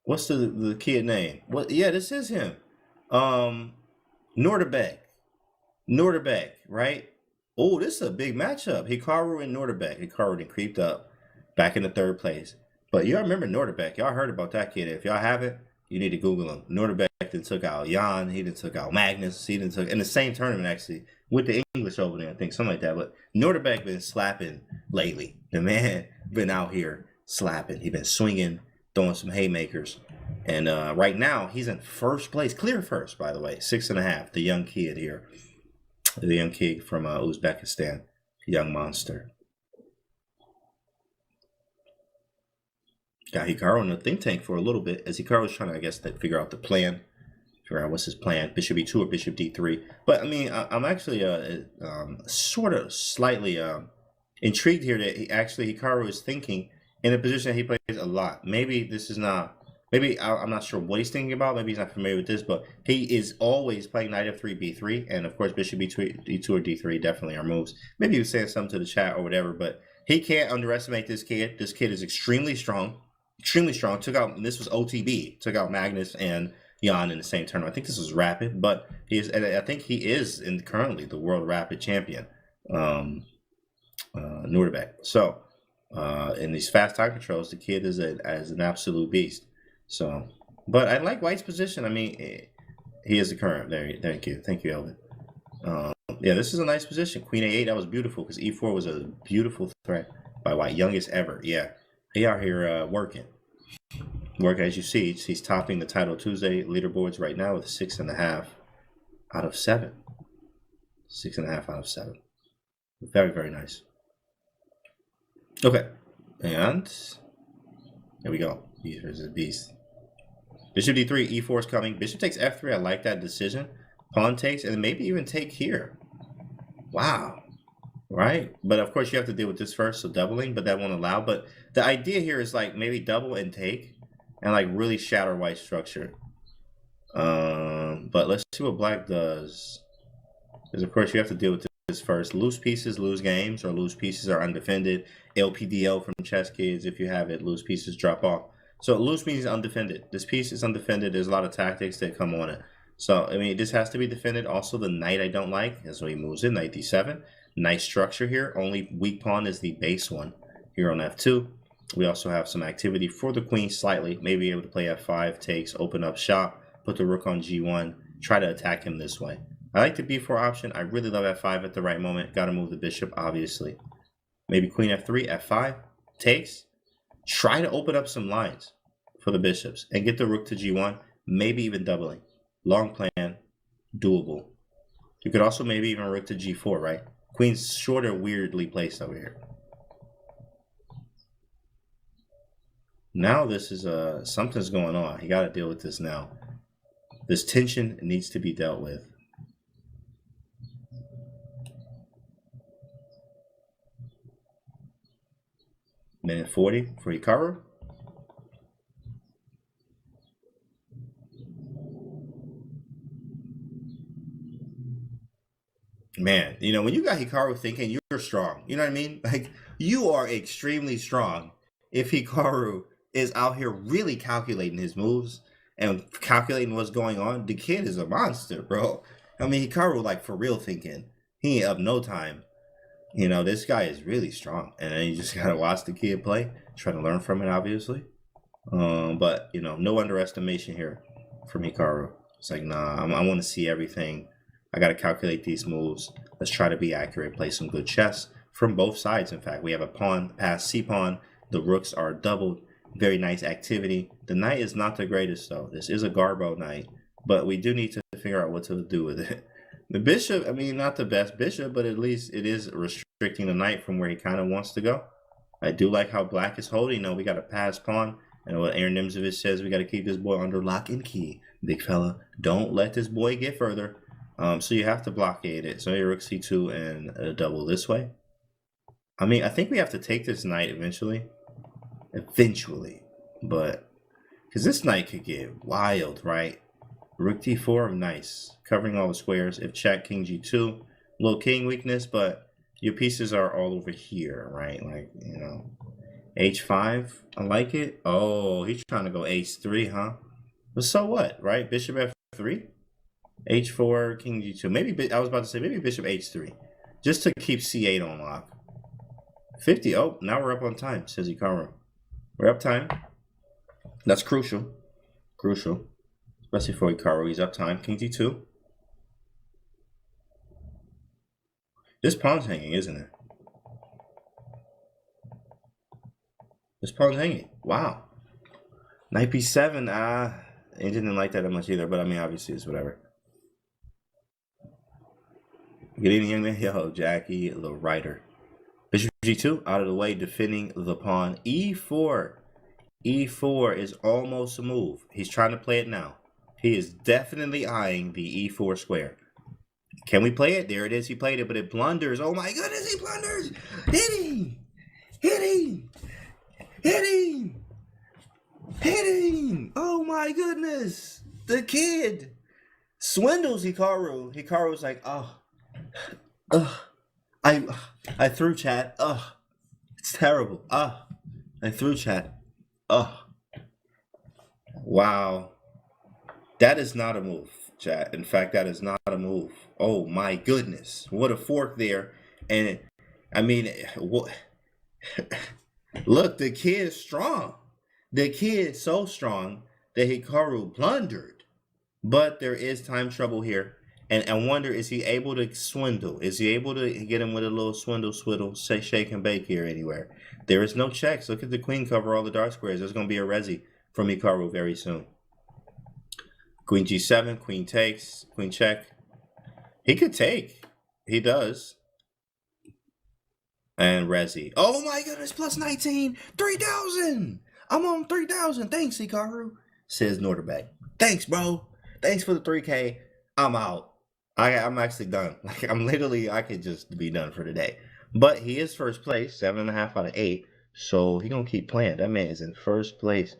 What's the kid name? What? Yeah, this is him. Um, Nodirbek. Nodirbek, right? Oh, this is a big matchup. Hikaru and Nodirbek. Hikaru then creeped up back in the third place. But y'all remember Nodirbek. Y'all heard about that kid. If y'all haven't, you need to Google him. Nodirbek then took out Jan. He then took out Magnus. He then took in the same tournament actually with the English Open, I think, something like that. But Nodirbek been slapping lately. The man been out here slapping. He been swinging, throwing some haymakers. And right now he's in first place, clear first, by the way, 6.5. The young kid here. The young kid from Uzbekistan, young monster. Got Hikaru in the think tank for a little bit, as Hikaru was trying to, I guess, figure out the plan. Figure out what's his plan, bishop e2 or bishop d3. But, I mean, I'm actually sort of slightly intrigued here that Hikaru is thinking in a position that he plays a lot. Maybe this is not... Maybe I'm not sure what he's thinking about. Maybe he's not familiar with this, but he is always playing knight f3, b3, and of course bishop b2, d2 or d3 definitely are moves. Maybe he was saying something to the chat or whatever, but he can't underestimate this kid. This kid is extremely strong, extremely strong. Took out, and this was OTB, took out Magnus and Jan in the same tournament. I think this was rapid, but he is. And I think he is currently the world rapid champion, Nodirbek. So in these fast time controls, the kid is an absolute beast. So, but I like White's position. I mean, he is the current. Thank you, Elvin. Yeah, this is a nice position. Queen a8, that was beautiful because e4 was a beautiful threat by White, youngest ever. Yeah, he out here working. As you see, he's topping the Title Tuesday leaderboards right now with 6.5 out of 7. 6.5 out of 7. Very, very nice. Okay, and here we go. Here's a beast. Bishop d3, e4 is coming. Bishop takes f3. I like that decision. Pawn takes, and maybe even take here. Wow. Right? But of course, you have to deal with this first, so doubling, but that won't allow. But the idea here is like maybe double and take, and like really shatter White's structure. But let's see what Black does. Because of course, you have to deal with this first. Loose pieces lose games, or loose pieces are undefended. LPDL from Chess Kids, if you have it, loose pieces drop off. So loose means undefended. This piece is undefended. There's a lot of tactics that come on it. So, I mean, this has to be defended. Also, the knight I don't like. That's when he moves in, knight d7. Nice structure here. Only weak pawn is the base one here on f2. We also have some activity for the queen slightly. Maybe able to play f5, takes, open up shop, put the rook on g1, try to attack him this way. I like the b4 option. I really love f5 at the right moment. Got to move the bishop, obviously. Maybe queen f3, f5, takes. Try to open up some lines for the bishops and get the rook to g1, maybe even doubling. Long plan, doable. You could also maybe even rook to g4, right? Queen's shorter, weirdly placed over here. Now this is something's going on. You got to deal with this now. This tension needs to be dealt with. Minute 40 for Hikaru. Man, you know, when you got Hikaru thinking, you're strong. You know what I mean? Like, you are extremely strong if Hikaru is out here really calculating his moves and calculating what's going on. The kid is a monster, bro. I mean, Hikaru, like, for real thinking. He ain't up no time. You know, this guy is really strong. And then you just got to watch the kid play. Try to learn from it, obviously. But, you know, no underestimation here from Hikaru. It's like, nah, I want to see everything. I got to calculate these moves. Let's try to be accurate, play some good chess from both sides. In fact, we have a pawn past c-pawn. The rooks are doubled. Very nice activity. The knight is not the greatest, though. This is a Garbo knight, but we do need to figure out what to do with it. The bishop, I mean, not the best bishop, but at least it is restricting the knight from where he kind of wants to go. I do like how Black is holding. You know, we got a pass pawn. And what Aaron Nimzovich says, we got to keep this boy under lock and key. Big fella, don't let this boy get further. So you have to blockade it. So your rook c2 and a double this way. I mean, I think we have to take this knight eventually. But because this knight could get wild, right? Rook d4, nice. Covering all the squares. If check, king g2. Little king weakness, but your pieces are all over here, right? Like, you know, h5. I like it. Oh, he's trying to go h3, huh? But so what, right? Bishop f3, h4, king g2. Maybe I was about to say maybe bishop h3, just to keep c8 on lock. 50. Oh, now we're up on time, says Hikaru. We're up time. That's crucial. Crucial. Especially for Hikaru. He's up time. King d2. This pawn's hanging, isn't it? This pawn's hanging. Wow. Knight b7. It didn't like that much either, but I mean, obviously, it's whatever. Good evening, young man. Yo, Jackie, the writer. Bishop g2, out of the way, defending the pawn. e4. e4 is almost a move. He's trying to play it now. He is definitely eyeing the e4 square. Can we play it? There it is. He played it, but it blunders. Oh my goodness, he blunders. Hit him. Hit him. Hit him. Hit him. Oh my goodness. The kid swindles Hikaru. Hikaru's like, oh, I threw, chat. It's terrible. I threw, chat. Wow. That is not a move, chat. In fact, that is not a move. Oh my goodness. What a fork there. And I mean, what? Look, the kid is strong. The kid is so strong that Hikaru blundered. But there is time trouble here. And I wonder, is he able to swindle? Is he able to get him with a little swindle, say shake and bake here anywhere? There is no checks. Look at the queen cover, all the dark squares. There's going to be a resi from Hikaru very soon. Queen g7, queen takes, queen check. He could take. He does. And resi. Oh my goodness, plus 19. 3,000. I'm on 3,000. Thanks, Hikaru, says Nodirbek. Thanks, bro. Thanks for the 3K. I'm out. I'm actually done. Like, I could just be done for today. But he is first place, 7.5 out of 8. So he gonna keep playing. That man is in first place.